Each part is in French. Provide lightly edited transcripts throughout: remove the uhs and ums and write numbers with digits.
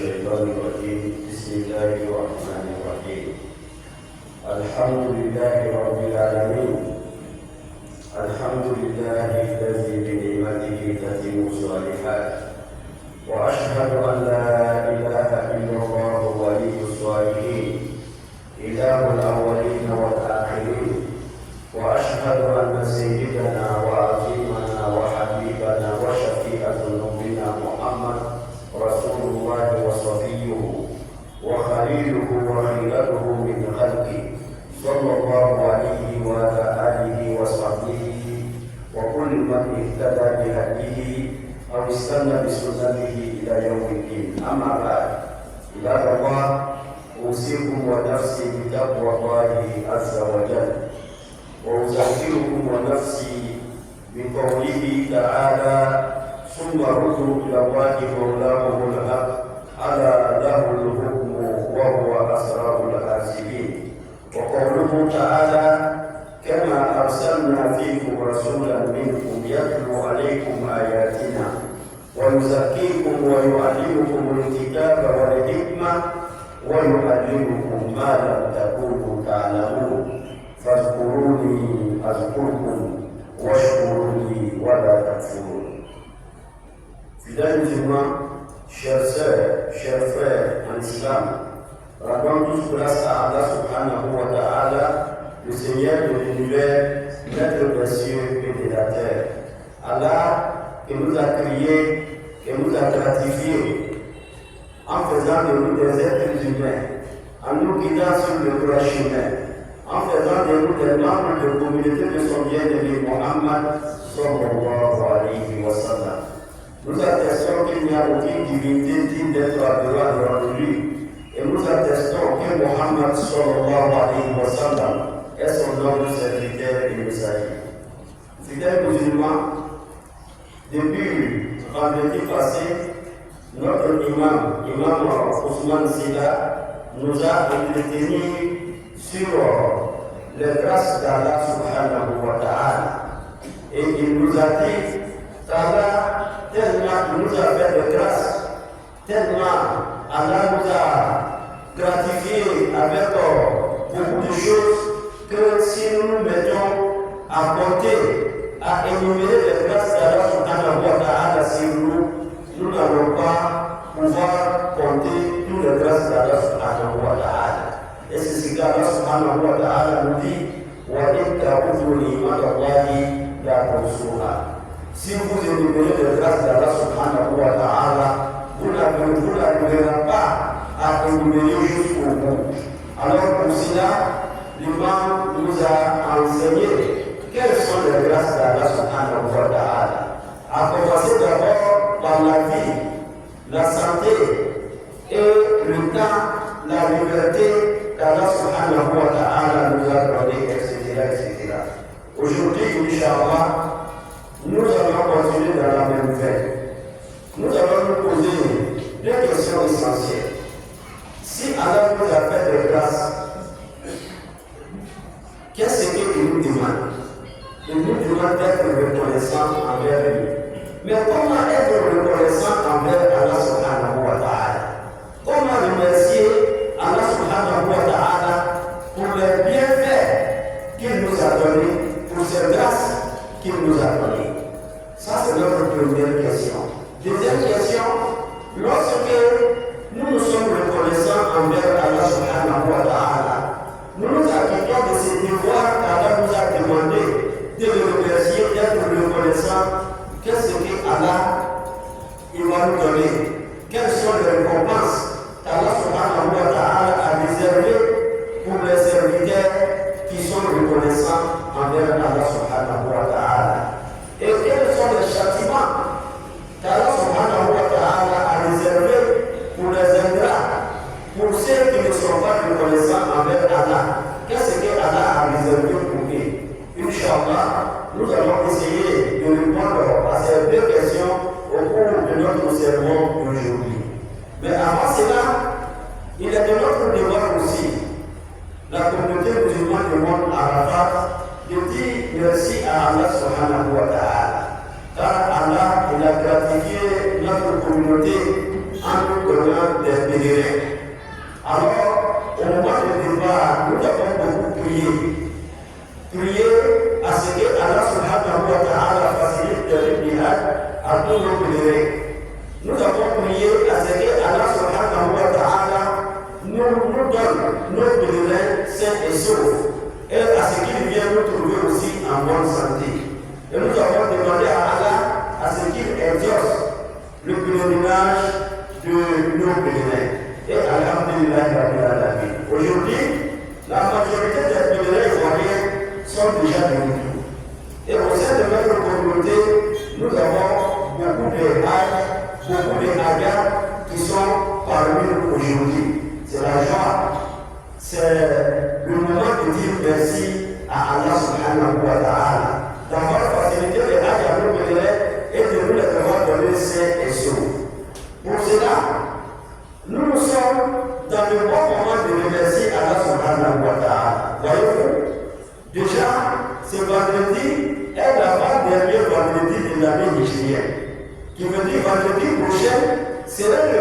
الشيطان الرجيم. بسم الله الرحمن الرحيم. الحمد لله رب العالمين. الحمد لله الذي بنعمته تتم الصالحات، واشهد ان لا اله الا الله ولي الصالحين، اله الاولين والاخرين، واشهد ان سيدنا وعظيمنا وحبيبنا وشفيع ذنوبنا محمد رسول الله وصفيه وخليله وخيرته من خلقه، صلى الله عليه وعلى آله وصحبه وكل من اهتدى بهديه أو استنى بسنته إلى يوم الدين. أما بعد، عباد الله، أوصيكم ونفسي بتقوى الله عز وجل، وأذكركم ونفسي بقوله تعالى: ثم ردوا إلى الله مولاهم الحق على له الحكم وهو أسرع الحاسبين. وقوله تعالى: كما أرسلنا فيكم رسولا منكم يتلو عليكم آياتنا ويزكيكم ويعلمكم الكتاب والحكمة ويعلمكم ما لم تكونوا تعلمون فاذكروني أذكركم واشكروا لي ولا تكفرون. Fidèles musulmans, chers sœurs, chers frères en islam, rendons tous grâce à Allah subhanahu wa ta'ala, le Seigneur de l'univers, maître des cieux et de la terre. Allah qui nous a créés, qui nous a gratifiés en faisant de nous des êtres humains, en nous guidant sur le droit chemin, en faisant de nous des membres de la communauté de son bien-aimé Muhammad sallallahu alayhi wa sallam. Nous attestons qu'il n'y a aucune divinité digne d'être adorée devant lui, et nous attestons que Muhammad sallallahu alayhi wa sallam est son noble serviteur et messager. Fidèles musulmans, depuis vendredi passé, notre imam Ousmane Silla, nous a entretenu sur les grâces d'Allah subhanahu wa ta'ala, et il nous a dit qu'Allah tellement nous a fait de grâce, tellement Allah nous a gratifié avec beaucoup de choses, que si nous nous mettons à compter, à énumérer les grâces d'Allah subhanahu wa ta'ala sur nous, nous n'allons pas pouvoir compter toutes les grâces d'Allah subhanahu wa ta'ala. Et c'est ce qu'Allah subhanahu wa ta'ala nous dit: wa in ta'udhu ni'matallahi la tuhsuha. Si vous énumérez les grâces d'Allah subhanahu wa ta'ala, vous n'arriverez pas à énumérer jusqu'au bout. Alors pour cela, l'imam nous a enseigné quelles sont les grâces d'Allah subhanahu wa ta'ala. À commencer d'abord par la vie, la santé et le temps, la liberté qu'Allah subhanahu wa ta'ala nous a donné, etc. Aujourd'hui, Inch'Allah, nous allons continuer dans la même veine. Nous allons nous poser deux questions essentielles. Si Allah nous a fait des grâces, qu'est-ce qu'il nous demande? Il nous demande d'être reconnaissant envers lui. Mais comment être reconnaissant envers Allah subhanahu wa ta'ala? Comment remercier Allah subhanahu wa ta'ala pour les bienfaits qu'il nous a donnés, pour ces grâces qu'il nous a données? Ça, c'est notre première question. Deuxième question: lorsque nous sommes reconnaissants envers Allah subhanahu wa ta'ala, nous nous acquittons de ces devoirs qu'Allah nous a demandé de le remercier, d'être reconnaissant. Qu'est-ce que Allah va nous donner? Quelles sont les récompenses qu'Allah subhanahu wa ta'ala a réservées pour les serviteurs qui sont reconnaissants envers Allah subhanahu wa ta'ala? Et quels sont les châtiments qu'Allah subhanahu wa ta'ala a réservés pour les ingrats, pour ceux qui ne sont pas reconnaissants envers Allah? Qu'est-ce que Allah a réservé pour eux? Inch'Allah, nous allons essayer de répondre à ces deux questions au cours de notre sermon d'aujourd'hui. Mais avant cela, il est de notre devoir aussi, la communauté musulmane du monde Arafat, de dire merci à Allah subhanahu wa ta'ala. Car Allah, il a gratifié notre communauté en nous donnant des nos pèlerins sains et saufs, et à ce qu'il vienne nous trouver aussi en bonne santé. Et nous avons demandé à Allah à ce qu'il exauce le pèlerinage de nos pèlerins. Et alhamdulillah, aujourd'hui, la majorité des pèlerins ivoiriens sont déjà de retour. Et au sein de notre communauté, nous avons beaucoup de hages, beaucoup de hagas qui sont parmi nous aujourd'hui. C'est la joie, c'est le moment de dire merci à Allah subhanahu wa ta'ala d'avoir facilité les hages à nos pèlerins et de nous les avoir donnés sains et saufs. Pour cela, nous sommes dans le bon moment de remercier Allah subhanahu wa ta'ala. Voyez-vous, déjà, ce vendredi est l'avant-dernier vendredi de l'année nigérienne, qui veut dire vendredi prochain sera le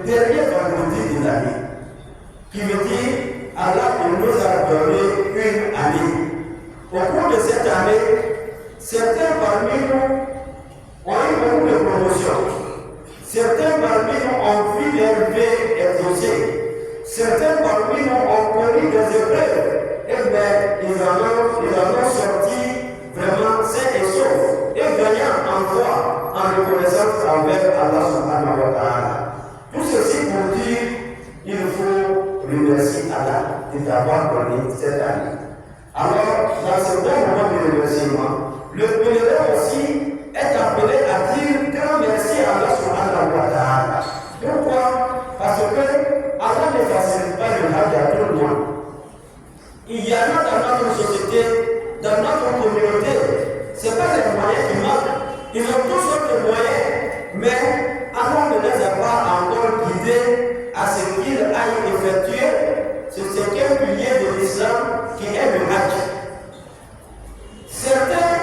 dernier vendredi de l'année, qui veut dire Allah nous a donné une année. Au cours de cette année, certains parmi nous ont eu beaucoup de promotions. Certains parmi nous ont vu leur vie exaucée. Certains parmi nous ont connu des épreuves. Et bien, ils en ont sorti vraiment sains et saufs et gagnant en foi, en reconnaissance envers Allah subhanahu wa ta'ala. Tout ceci pour dire il faut remercier Allah de t'avoir donné cette année. Alors, dans ce bon moment de remerciement, le pèlerin aussi est appelé à dire grand merci à Allah subhanahu wa ta'ala. Pourquoi? Parce que Allah ne facilite pas le hajj à tout le monde. Il y en a dans notre société, dans notre communauté, ce n'est pas les moyens qui manquent. Ils ont tous sortes de moyens, mais Allah ne les a pas encore guidés à ce qu'ils aillent effectuer ce cinquième pilier de l'islam qui est le hajj. Certains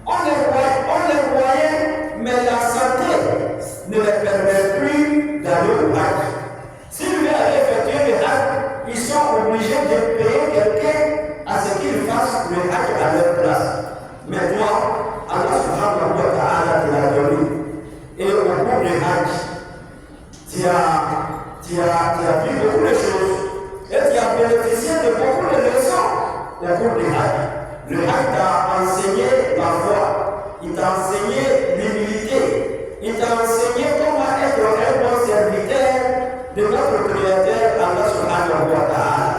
ont les moyens, mais la santé ne les permet plus d'aller au hajj. S'ils veulent aller effectuer le hajj, ils sont obligés de payer quelqu'un à ce qu'il fasse le hajj à leur place. Mais toi, Allah subhanahu wa ta'ala te l'a donné. Et au cours du hajj, tu as vu beaucoup de choses. Et tu as bénéficié de beaucoup de leçons au cours du hajj. Le hajj t'a enseigné la foi. Il t'a enseigné l'humilité. Il t'a enseigné comment être un bon serviteur de notre Créateur Allah subhanahu wa ta'ala.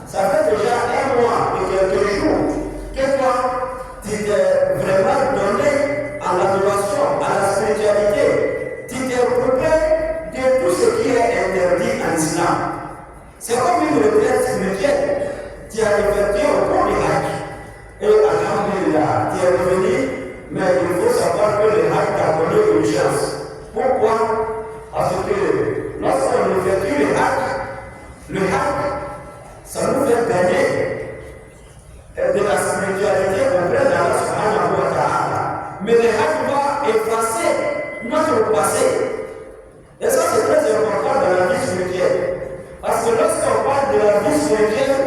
Ça fait déjà un mois et quelques jours que toi, tu t'es vraiment donné à l'adoration, à la spiritualité. Tu t'es occupé de tout ce qui est interdit en islam. C'est comme une retraite spirituelle. Tu as effectué au cours du hajj. Et alhamdulillah, tu es revenu, mais il faut savoir que le hajj t'a donné une chance. Pourquoi? Parce que lorsqu'on effectue le hajj, ça nous fait gagner de la spiritualité auprès d'Allah subhanahu wa ta'ala. Mais le hajj va effacer notre passé. Et ça, c'est très important dans la vie spirituelle. Parce que lorsqu'on parle de la vie spirituelle,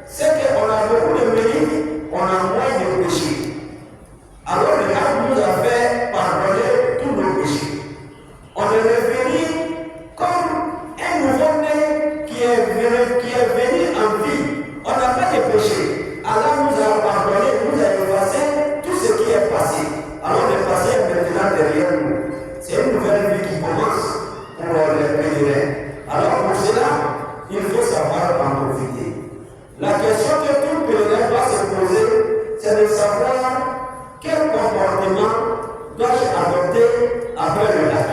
c'est qu'on a beaucoup de mérites, on a moins de péchés. Alors le hajj nous a fait pardonner tous nos péchés. On est revenu comme un nouveau-né qui est venu en vie. On n'a pas de péché. Allah nous a pardonné, nous a effacé tout ce qui est passé. Alors le passé est maintenant derrière nous. C'est une nouvelle vie qui commence pour les pèlerins. Alors pour cela, il faut savoir en profiter. La question que tout pèlerin doit se poser, c'est de savoir quel comportement dois-je adopter après le hajj.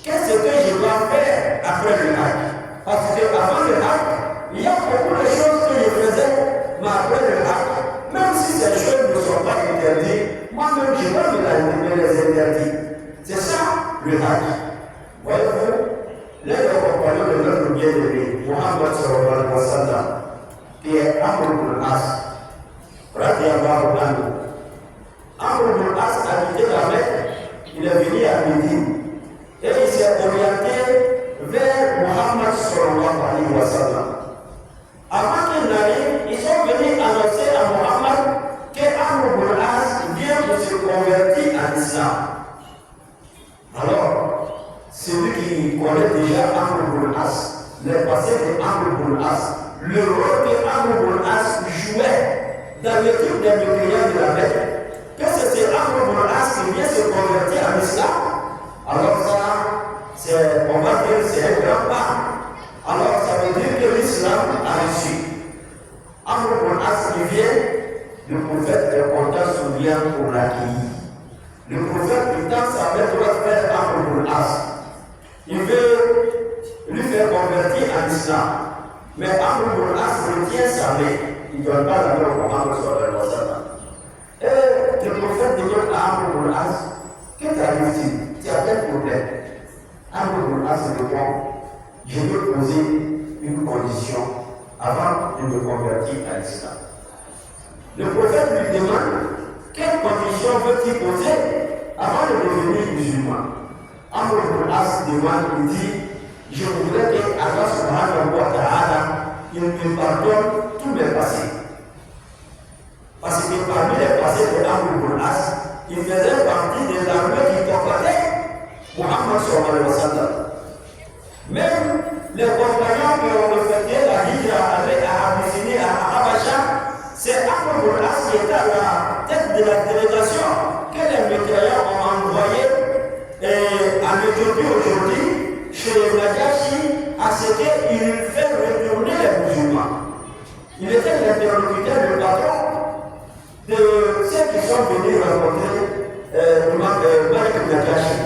Qu'est-ce que je dois faire après le hajj? Parce qu'avant le hajj, il y a beaucoup de choses que je faisais, mais après le hajj, même si ces choses ne sont pas interdites, moi-même je dois me les interdire. C'est ça le hajj. Voyez-vous, l'un des compagnons de notre bien-aimé, Muhammad sallallahu alayhi wa sallam, qui est Amr ibn al-As, radiyallahu anhu. Amr ibn al-As habitait la Mecque, il est venu à Médine. Et il s'est orienté vers Muhammad sallallahu alayhi wa sallam. Avant qu'il n'arrive, ils sont venus annoncer à Muhammad que Amr ibn al-As vient de se convertir en islam. Alors, celui qui connaît déjà Amr ibn al-As, les passés de Amr ibn As, le rôle que Amr ibn As jouait dans l'équipe des mécréants de la Mecque, que c'était Amr ibn As qui vient se convertir en islam, alors ça, on va dire c'est un grand pas. Alors ça veut dire que l'islam a réussi. Amr ibn As qui vient, le prophète est content souvient pour l'accueillir. Le prophète lui tend sa main droite vers Amr ibn As. Il veut lui faire convertir en islam. Mais Amr ibn As retient sa main. Il ne donne pas la main au Muhammad sallallahu alayhi wa sallam. Et le prophète demande à Amr ibn As, que t'arrive-t-il? Tu as quel problème? Amr ibn As répond, je veux poser une condition avant de me convertir à l'islam. Le prophète lui demande, quelle condition veut-il poser avant de devenir musulman? Amr ibn As demande, il dit, je voudrais que Allah subhanahu wa ta'ala il me pardonne tous mes passés. Parce que parmi les passés de Amr ibn As, il faisait partie de l'armée qui combattait Muhammad sallallahu alayhi wa sallam. Même les compagnons qui ont effectué la hijra à Abyssinie, à Habasha, c'est Amr ibn As qui était à la tête de la délégation que les mécréants ont envoyé en Éthiopie aujourd'hui, chez les Najashi, à ce qu'il fait retourner les musulmans. Il était l'interlocuteur, le patron de ceux qui sont venus rencontrer Malik Najashi.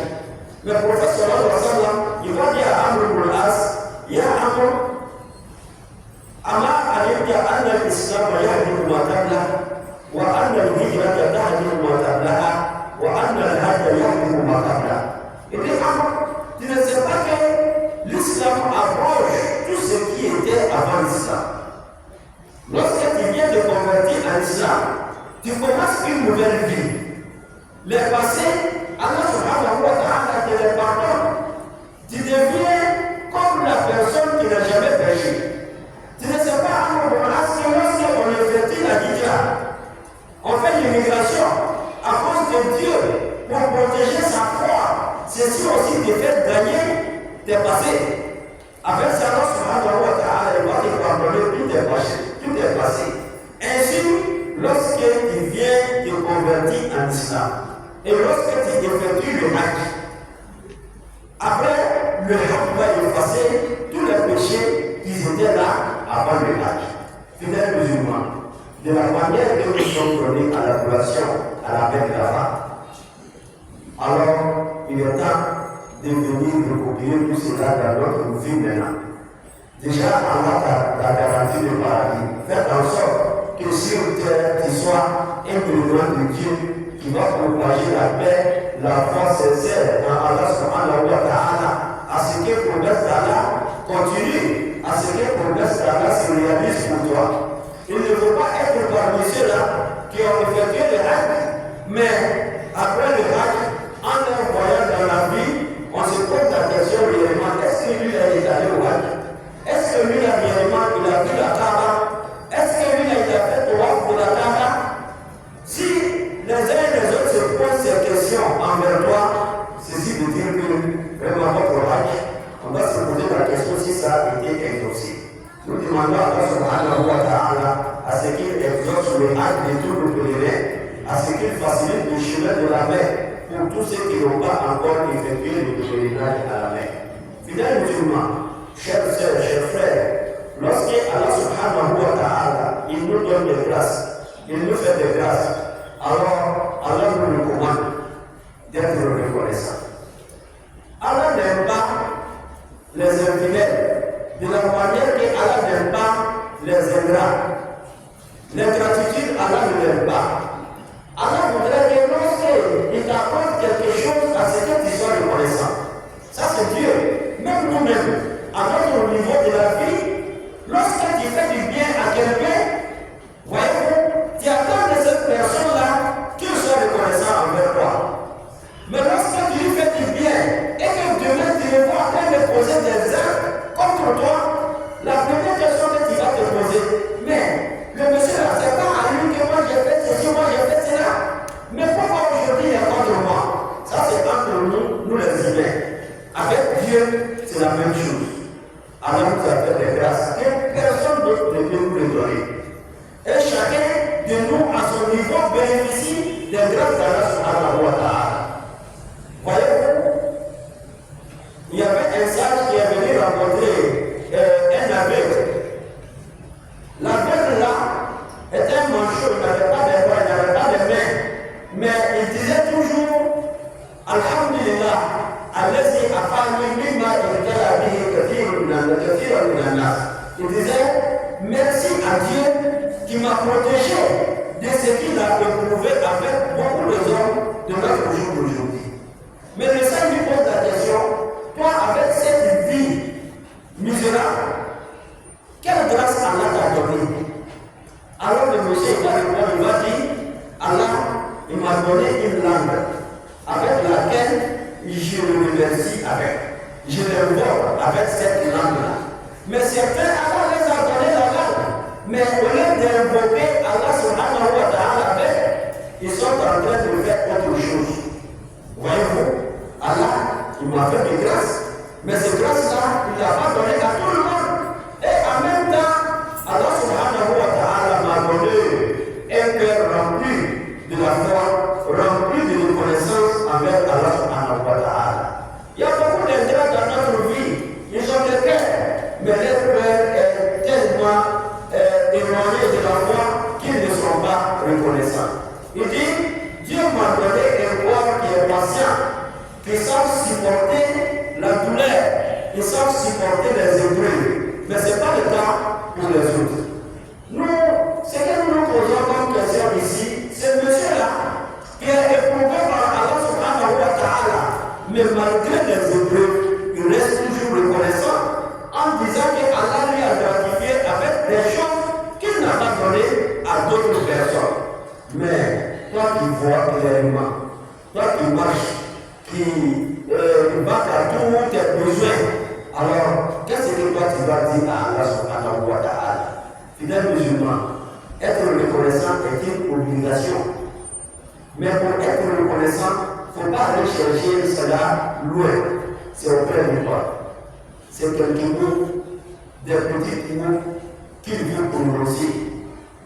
Le prophète sallallahu alayhi wa sallam, il va dire à Amr ibn As, Ya Amr, أما علمت أن الإسلام يهدم ما قبله وأن الهجرة تهدم ما قبلها وأن الحج يهدم ما قبله. Il dit Amr, tu ne sais pas que l'islam abroge tout ce qui était avant l'islam. Lorsque tu viens de convertir à l'islam, tu commences une nouvelle vie. Les passés, Allah subhanahu wa ta'ala te les pardonne. Tu deviens comme la personne qui n'a jamais péché. Tu ne sais pas, Amr ibn As, que lorsqu'on effectue la hijra, on fait l'immigration à cause de Dieu pour protéger sa foi. Ceci aussi te fait gagner tes passés. Avec ça, Allah subhanahu wa ta'ala va te pardonner tous tes passés. Ainsi, lorsque tu viens te convertir en islam, et lorsque tu effectues le hajj, après le hajj va effacer tous les péchés qui étaient là avant le hajj. Fidèles musulmans, de la manière que nous sommes donnés à l'adoration à la Mecque là-bas, alors il est temps de venir recopier tout cela dans notre vie maintenant. Déjà, Allah t'a garanti le paradis. Faites en sorte que sur terre, tu sois un président de Dieu qui va propager la paix, la foi sincère en Allah subhanahu wa ta'ala, à ce que le promesse d'Allah continue, à ce que le promesse d'Allah se réalise pour toi. Il ne faut pas être parmi ceux-là qui ont effectué le hajj, mais après le hajj, en un voyage dans la vie, on se pose la question réellement, est-ce que lui est allé au hajj? Est-ce que lui réellement il a vu la Kaaba? Est-ce que lui il a fait le waf de la Kaaba? Si les uns et les autres se posent ces questions envers toi, ceci veut dire que vraiment votre hajj, on va se poser la question si ça a été exaucé. Nous demandons à Allah subhanahu wa ta'ala à ce qu'il exauce le hajj de tous nos pèlerins, à ce qu'il facilite le chemin de la mer pour tous ceux qui n'ont pas encore effectué le pèlerinage à la mer. Fidèles musulmans, chers sœurs, chers frères, lorsque Allah subhanahu wa ta'ala il nous donne des grâces, il nous fait des grâces, alors Allah nous recommande d'être reconnaissant. Allah n'aime pas les infidèles de la manière que Allah n'aime pas les ingrats. L'ingratitude, Allah ne l'aime pas. Allah voudrait que lorsqu'il t'apporte quelque chose à ce que tu sois reconnaissant. Ça c'est Dieu. Même nous-mêmes, à notre niveau de la vie, lorsque tu fais du bien à quelqu'un, voyez-vous, tu attends de cette personne-là qu'il soit reconnaissant envers toi. Mais lorsque tu lui fais du bien et que demain tu le vois en train de poser des actes contre toi, la première question que tu vas te poser, mais le monsieur là, c'est pas à lui que moi j'ai fait ceci, moi j'ai fait cela. Mais pourquoi aujourd'hui il est contre moi? Ça c'est entre nous les humains. Avec Dieu, c'est la même chose. Allah nous a fait des grâces que personne d'autre ne peut nous les donner. Et chacun de nous, à son niveau, bénéficie des grâces d'Allah subhanahu wa ta'ala. Voyez-vous, il y avait un sage qui est venu rencontrer un aveugle. L'aveugle là était un manchot, il n'avait pas de bras, il n'avait pas de mains. Mais il disait toujours Alhamdulillah, allazi afani mimma ibtala bihi kathirun min an-nas. Il disait merci à Dieu qui m'a protégé de ce qu'il a éprouvé avec beaucoup de hommes de notre jour d'aujourd'hui. Mais le Seigneur lui pose la question, toi avec cette vie misérable, quelle grâce Allah t'a donnée? Alors le monsieur va répondre, il va dire, Allah, il m'a donné une langue avec laquelle je le remercie avec. Je l'invoque avec cette langue-là. Mais certains, Allah les a donné la langue. Mais au lieu d'invoquer Allah subhanahu wa ta'ala avec, ils sont en train de faire autre chose. Voyez-vous, Allah, il m'a fait des grâces. Mais ces grâces-là, il ne l'a pas donné à tout le monde. Et en même temps, Allah subhanahu wa ta'ala m'a donné un cœur rempli de la foi, rempli de reconnaissance envers Allah subhanahu wa ta'ala. Il y a beaucoup d'ingrats dans notre vie. Ils ont des cœurs, mais leur cœur est tellement éloigné de la foi qu'ils ne sont pas reconnaissants. Il dit, Dieu m'a donné un corps qui est patient, qui savent supporter la douleur, qui savent supporter les épreuves. Mais ce n'est pas le cas pour les autres. Nous, ce que nous nous posons comme question ici, c'est monsieur-là qui est éprouvé par Allah subhanahu wa ta'ala. Mais malgré les épreuves, il reste toujours reconnaissant en disant que Allah lui a gratifié avec des choses qu'il n'a pas données à d'autres personnes. Mais toi qui vois clairement, toi qui marches, qui vas à tous tes besoins, alors qu'est-ce que toi tu vas dire à Allah subhanahu wa ta'ala? Fidèle musulman, être reconnaissant est une obligation. Mais pour être reconnaissant, il ne faut pas aller chercher cela loin. C'est auprès de toi. C'est quelques mots, des petits mots qu'il veut prononcer.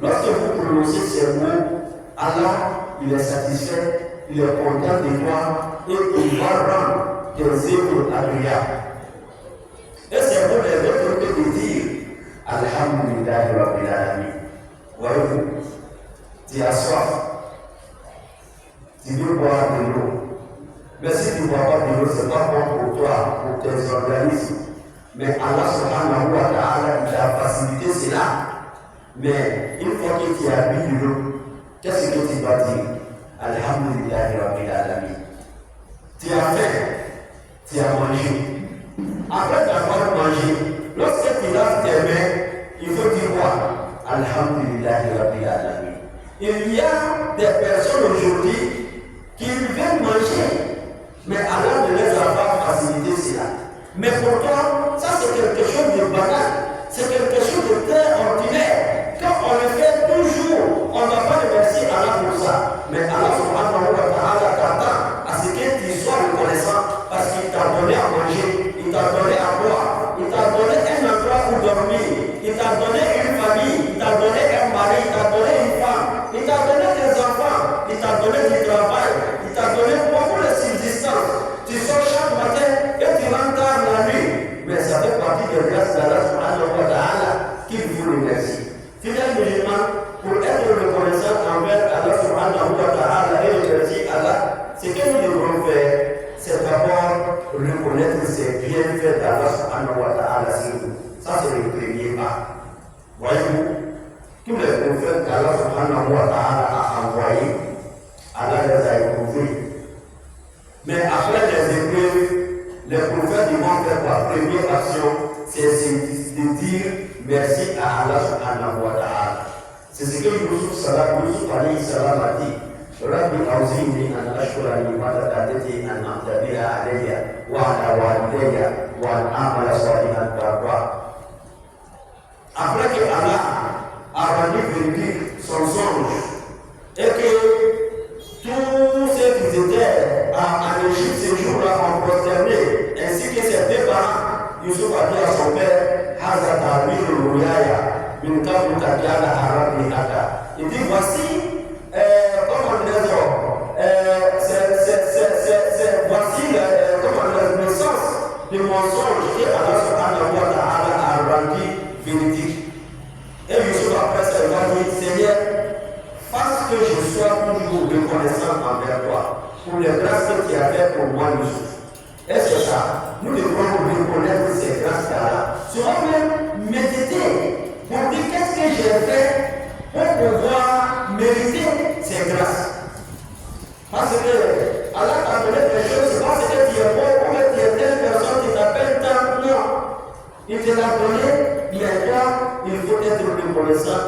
Lorsque vous prononcez ces mots, Allah, il est satisfait, il est content de toi et il va rendre tes œuvres agréables. Et c'est pour les autres que de dire Alhamdulillah Rabbil Alamin. Voyez-vous, tu as soif, tu veux boire de l'eau. Mais si tu ne bois pas de l'eau, ce n'est pas bon pour toi, pour tes organismes. Mais Allah subhanahu wa ta'ala, il a facilité cela. Mais une fois que tu as bu de l'eau, qu'est-ce que tu dois dire? Alhamdulillah Rabbil Alamin. Tu as faim, tu as mangé. Après t'avoir mangé, lorsque tu laves tes mains, il faut dire quoi? Alhamdulillah Rabbil Alamin. Il y a des personnes aujourd'hui qui viennent manger, mais Allah ne les a pas facilité cela. Mais pour toi, ça c'est quelque chose de banal, c'est quelque chose de très ordinaire. Quand on le fait toujours, on ne va pas remercier Allah pour ça. Mais Allah subhanahu wa ta'ala t'attend à ce que tu sois reconnaissant parce qu'il t'a donné à manger, il t'a donné à boire, il t'a donné un endroit où dormir, il t'a donné une famille, il t'a donné un mari, il t'a donné une femme, il t'a donné des enfants, il t'a donné du travail, il t'a donné beaucoup de subsistance. Tu sors chaque matin et tu rentres tard la nuit. Mais ça fait partie de grâce d'Allah subhanahu wa ta'ala qu'il vous remercie. Fidèle musulman, pour être reconnaissant envers Allah subhanahu wa ta'ala et remercier Allah, ce que nous devons faire, c'est d'abord reconnaître ces bienfaits d'Allah subhanahu wa ta'ala sur nous. Ça, c'est le premier pas. Voyez-vous, tous les prophètes qu'Allah subhanahu wa ta'ala a envoyés, Allah les a éprouvés. Mais après les épreuves, les prophètes ils vont faire la première action, c'est de dire merci à Allah subhanahu wa ta'ala. C'est ce que Yusuf alayhi salam a dit. Rabbi awzini an ashkura ni'mataka allati an'amta biha alayya wa ala walidayya wa an a'mala salihan tarda. Après que Allah a rendu véridique son songe et que tous ceux qui étaient en Égypte ce jour-là ont prosterné, ainsi que ses deux parents, Yusuf a dit à son père, Haza ta'biru ruyaya min qablu tabiana harabi hada. Il dit voici comment voici comment la naissance du mensonge que Allah subhanahu wa ta'ala a rendu véridique. Et Yusuf après ça il va dire Seigneur, fasse que je sois toujours reconnaissant envers toi pour les grâces que tu as fait pour moi Yusuf. Et c'est ça, nous devons reconnaître ces grâces-là. Sur même méditer pour dire qu'est-ce que j'ai fait pour pouvoir mériter ces grâces. Parce que Allah t'a donné des choses, parce que tu es bon, ou que tu es telle personne qui t'appelle tant, non. Il te l'a donné, bien toi, il faut être reconnaissant,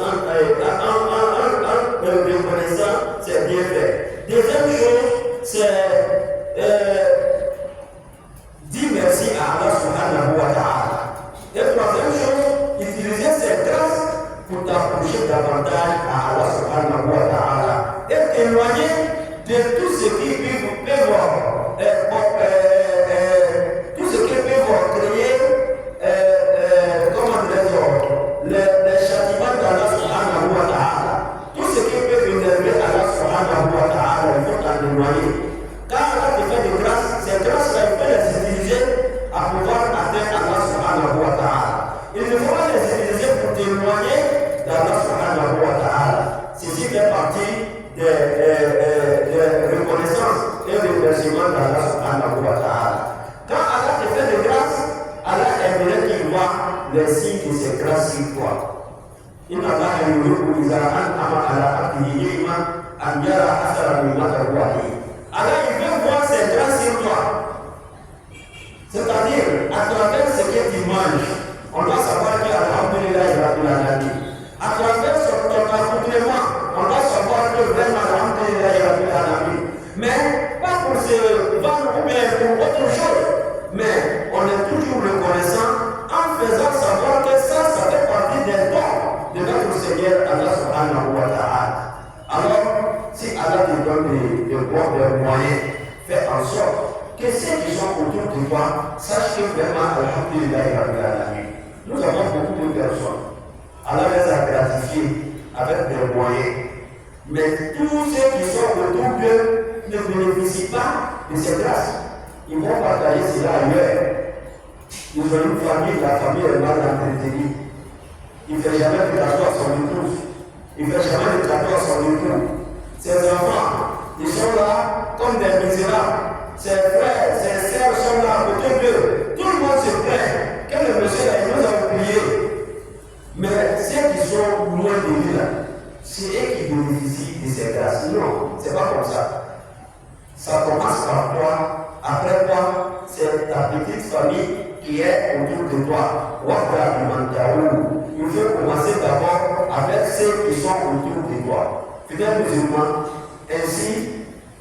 reconnaissant, c'est bien fait. Deuxième chose, c'est dire merci à Allah subhanahu wa ta'ala. Et troisième chose, utiliser ces grâces pour t'approcher davantage à Allah subhanahu wa ta'ala et t'éloigner de tout ce qui peut créer les châtiments d'Allah subhanahu wa ta'ala. Tout ce qui peut énerver Allah subhanahu wa ta'ala, il faut t'en éloigner. Car Allah te fait des grâces, ces grâces-là, il faut les utiliser à pouvoir atteindre Allah subhanahu wa ta'ala. Il ne faut pas les utiliser pour t'éloigner d'Allah subhanahu wa ta'ala. Ceci fait partie de reconnaissance et de remerciement d'Allah subhanahu wa ta'ala. Quand Allah te fait des grâces, Allah aimerait qu'il voit les signes de ces grâces sur toi. Inna Allah yuhibbu idha an'ama ala abdihi ni'man an yara athara ni'matahu alayhi. Allah il veut voir ces grâces sur toi. C'est-à-dire, à travers ce que tu manges, on doit savoir que Alhamdulillah Rabbil Alamin. À travers ton accomplissement, on doit savoir que vraiment Alhamdulillah Rabbil Alamin. Mais pas pour se vendre ou bien pour autre chose. Mais on est toujours reconnaissant en faisant savoir que ça fait partie des dons de notre Seigneur Allah subhanahu wa ta'ala. Alors, si Allah te donne des moyens, fais en sorte que ceux qui sont autour de toi sachent que vraiment Alhamdulillah Rabbil Alamin. Nous avons beaucoup de personnes. Allah les a gratifiés avec des moyens. Mais tous ceux qui sont autour d'eux ne bénéficient pas de ces grâces. Ils vont partager cela ailleurs. Ils ont une famille, la famille est mal entretenue. Il ne fait jamais de cadeau à son épouse. Il ne fait jamais de cadeau à son époux. Ses enfants, ils sont là comme des misérables. Ses frères, ses sœurs sont là à côté d'eux. Tout le monde se plaint. Que le monsieur là, il nous a oubliés. Mais ceux qui sont loin de lui là, c'est eux qui bénéficient de ces grâces. Non, ce n'est pas comme ça. Ça commence par toi. Après toi, c'est ta petite famille qui est autour de toi. Il faut commencer d'abord avec ceux qui sont autour de toi. Fidèles musulmans, ainsi,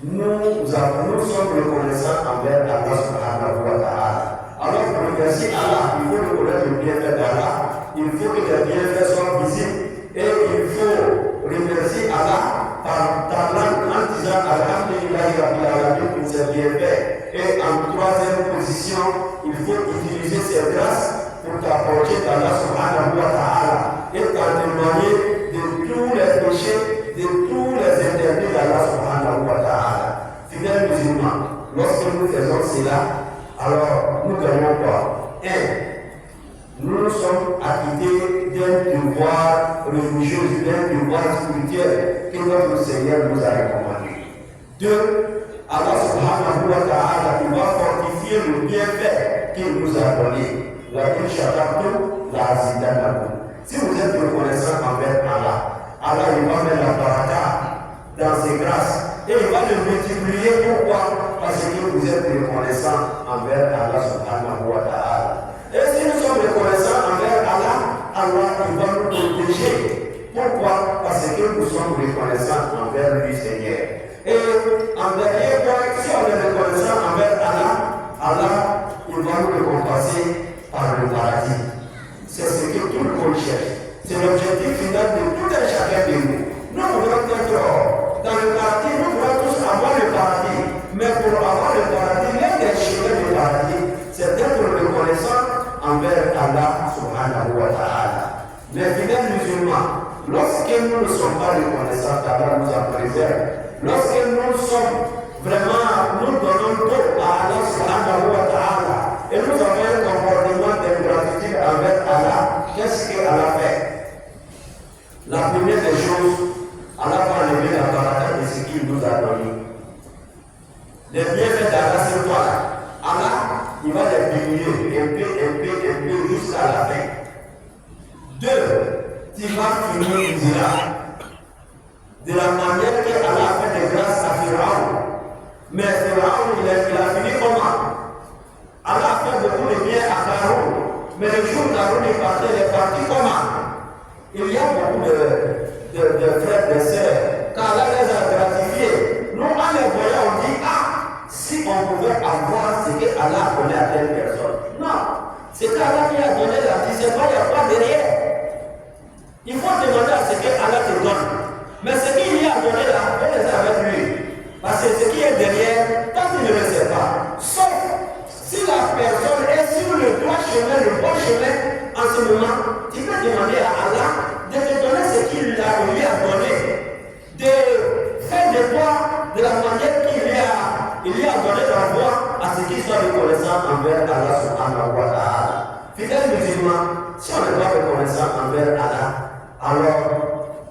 nous sommes reconnaissants envers Allah subhanahu wa ta'ala. Alors pour remercier Allah, il faut reconnaître le bienfait d'Allah. Il faut que les bienfaits soient visibles. Et il faut remercier Allah par ta langue en disant Alhamdulillah Rabbil Alamin pour ses bienfaits. Et en troisième position, il faut utiliser ces grâces pour t'approcher d'Allah subhanahu wa ta'ala et t'éloigner de tous les péchés, de tous les interdits d'Allah subhanahu wa ta'ala. Fidèles musulmans, lorsque nous faisons cela, alors nous gagnons quoi? Nous sommes acquittés d'un devoir religieux, d'un devoir spirituel que notre Seigneur nous a recommandé. 2. Allah subhanahu wa ta'ala qui va fortifier le bienfait qu'il nous a donné. Si vous êtes reconnaissant envers Allah, Allah il va mettre la baraka dans ses grâces et il va le multiplier. Pourquoi? Parce que vous êtes reconnaissant envers Allah subhanahu wa ta'ala. Et si nous sommes reconnaissants envers Allah, Allah il va nous protéger. Pourquoi? Parce que nous sommes reconnaissants envers lui Seigneur. Et en dernier point, si on est reconnaissant envers Allah, Allah il va nous récompenser par le paradis. C'est ce que tout le monde cherche. C'est l'objectif final de tout un chacun de nous. Nous voulons être dans le paradis, nous voulons tous avoir le paradis. Mais pour avoir le paradis, l'un des chemins du paradis, c'est d'être reconnaissant envers envers Allah subhanahu wa ta'ala. Les fidèles musulmans, lorsque nous ne sommes pas reconnaissants qu'Allah nous a préservés, lorsque nous sommes vraiment, nous donnons tout à Allah subhanahu wa ta'ala et nous avons un comportement d'ingratitude envers Allah, qu'est-ce qu'Allah fait? La première des choses, Allah va enlever la baraka de ce qu'il nous a donné. Les bienfaits d'Allah sur toi, Allah, il va les diminuer un peu jusqu'à la fin. 2, tu vas finir misérable. De la manière que Allah a fait des grâces à Pharaon. Mais Pharaon, il a fini comment? Allah a fait beaucoup de bien à Pharaon. Mais le jour où Pharaon est parti, il est parti comment? Il y a beaucoup de frères et de sœurs. Quand Allah les a gratifiés, nous, en les voyant, on dit, si on pouvait avoir ce que Allah a donné à telle personne. Non, c'est qu'Allah qui a donné la vie, c'est pas, il n'y a pas derrière. Il faut demander à ce que Allah te donne. Mais ce qu'il lui a donné là, fais-le avec lui. Parce que ce qui est derrière, tant qu'il ne le sait pas, sauf si la personne est sur le droit chemin, le bon chemin, en ce moment, tu peux demander à Allah de te donner ce qu'il lui a donné, de faire de toi de la manière qu'il lui a donné la voie à ce qu'il soit reconnaissant envers Allah subhanahu wa ta'ala. Fidèles musulmans, si on n'est pas reconnaissant envers Allah, alors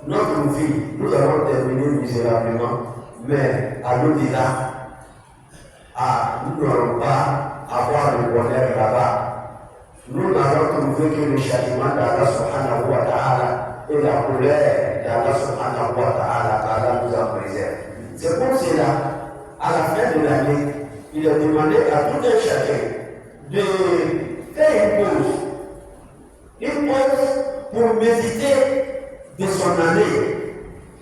notre vie, nous allons terminer misérablement, mais à l'au-delà, nous n'allons pas avoir le bonheur là-bas. Nous n'allons trouver que le châtiment d'Allah subhanahu wa ta'ala et la colère d'Allah subhanahu wa ta'ala qu'Allah nous a préservé. C'est pour cela, à la fin de l'année, il a demandé à tout un chacun de faire une pause pour méditer de son année.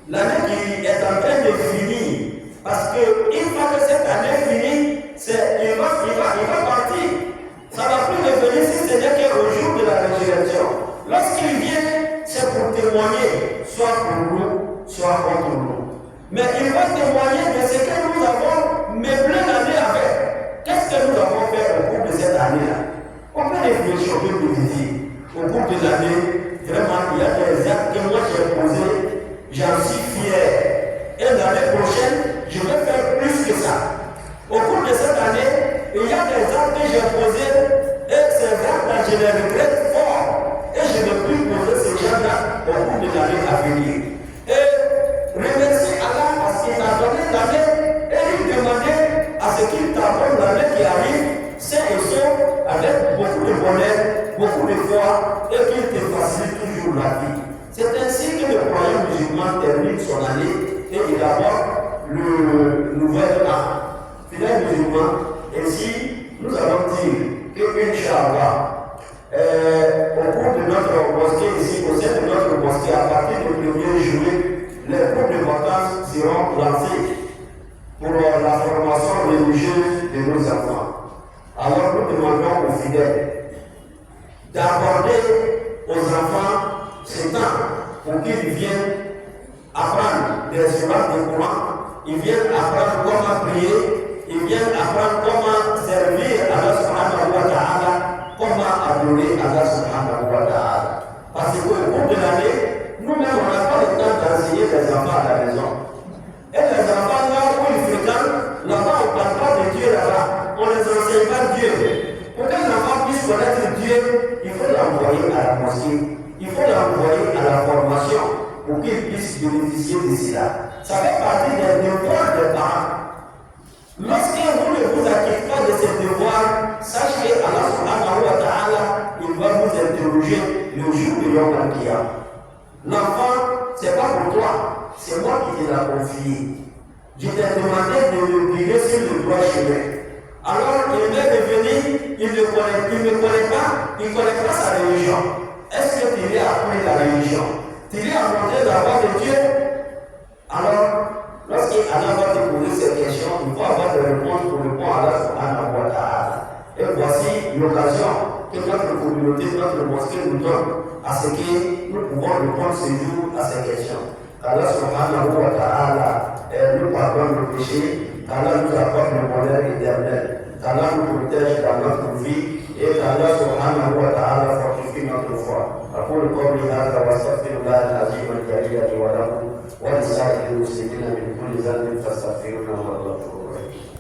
L'année qui est en train de finir, parce qu'une fois que cette année finit, il va partir. Ça ne va plus revenir si ce n'est qu'au jour de la résurrection. Lorsqu'il vient, c'est pour témoigner, soit pour nous, soit contre nous. Mais il va témoigner de ce que nous avons meublé l'année avec. Qu'est-ce que nous avons fait au cours de cette année-là? On peut réfléchir, on peut méditer. Au cours de l'année, vraiment, il y a des actes que moi j'ai posés, j'en suis fier. Et l'année prochaine, je vais faire plus que ça. Au cours de cette année, il y a des actes que j'ai posés, et ces actes-là, je les regrette fort. Et je ne peux plus poser ces gens-là au cours de l'année à venir. Et remercie Allah parce qu'il t'a donné l'année et lui demander à ce qu'il t'apprenne l'année qui arrive, sain et sauf, avec beaucoup de bonheur, beaucoup de foi et qu'il te facilite toujours la vie. C'est ainsi que le croyant musulman termine son année et il apporte le nouvel an. Fidèles musulmans, ainsi nous allons dire que Inch'Allah, au cours de notre mosquée ici, au sein de notre mosquée, à partir du 1er juillet, les cours de vacances seront lancés pour la formation religieuse de nos enfants. Alors nous demandons aux fidèles d'accorder aux enfants ce temps pour qu'ils viennent apprendre des sourates de Coran, ils viennent apprendre comment prier, ils viennent apprendre comment servir Allah subhanahu wa ta'ala, comment adorer Allah subhanahu wa ta'ala. Parce qu'au cours de l'année, nous-mêmes on n'a pas le temps d'enseigner les enfants à la maison. Et les enfants là où ils fréquentent, là-bas on ne parle pas de Dieu là-bas, on ne les enseigne pas Dieu. Pour qu'un enfant puisse connaître Dieu, il faut l'envoyer à la mosquée, il faut l'envoyer à la formation pour qu'il puisse bénéficier de cela. Ça fait partie des devoirs des parents. Lorsque vous ne vous acquittez pas de ces devoirs, sachez qu'Allah subhanahu wa ta'ala, il va vous interroger le jour de Yom Al-Qiyamah. L'enfant, ce n'est pas pour toi, c'est moi qui te l'ai confié. Je t'ai demandé de le guider sur le droit chemin. Alors il est devenu, il ne connaît pas sa religion. Est-ce que tu lui as appris la religion? Tu lui as montré la voie de Dieu? Alors, lorsqu'Allah va te poser ces questions, il faut avoir des réponses pour répondre à Allah subhanahu wa ta'ala. Et voici l'occasion que notre communauté, notre mosquée nous donne à ce que nous pouvons répondre ce jour à ces questions. Allah subhanahu wa ta'ala nous pardonne nos péchés, qu'Allah nous apporte le bonheur éternel, qu'Allah nous protège dans notre vie et qu'Allah subhanahu wa ta'ala أقول قولي هذا وأستغفر الله العظيم الجليل لي ولكم ولسائر المسلمين من كل ذنب فاستغفروه وهو الغفور الرحيم.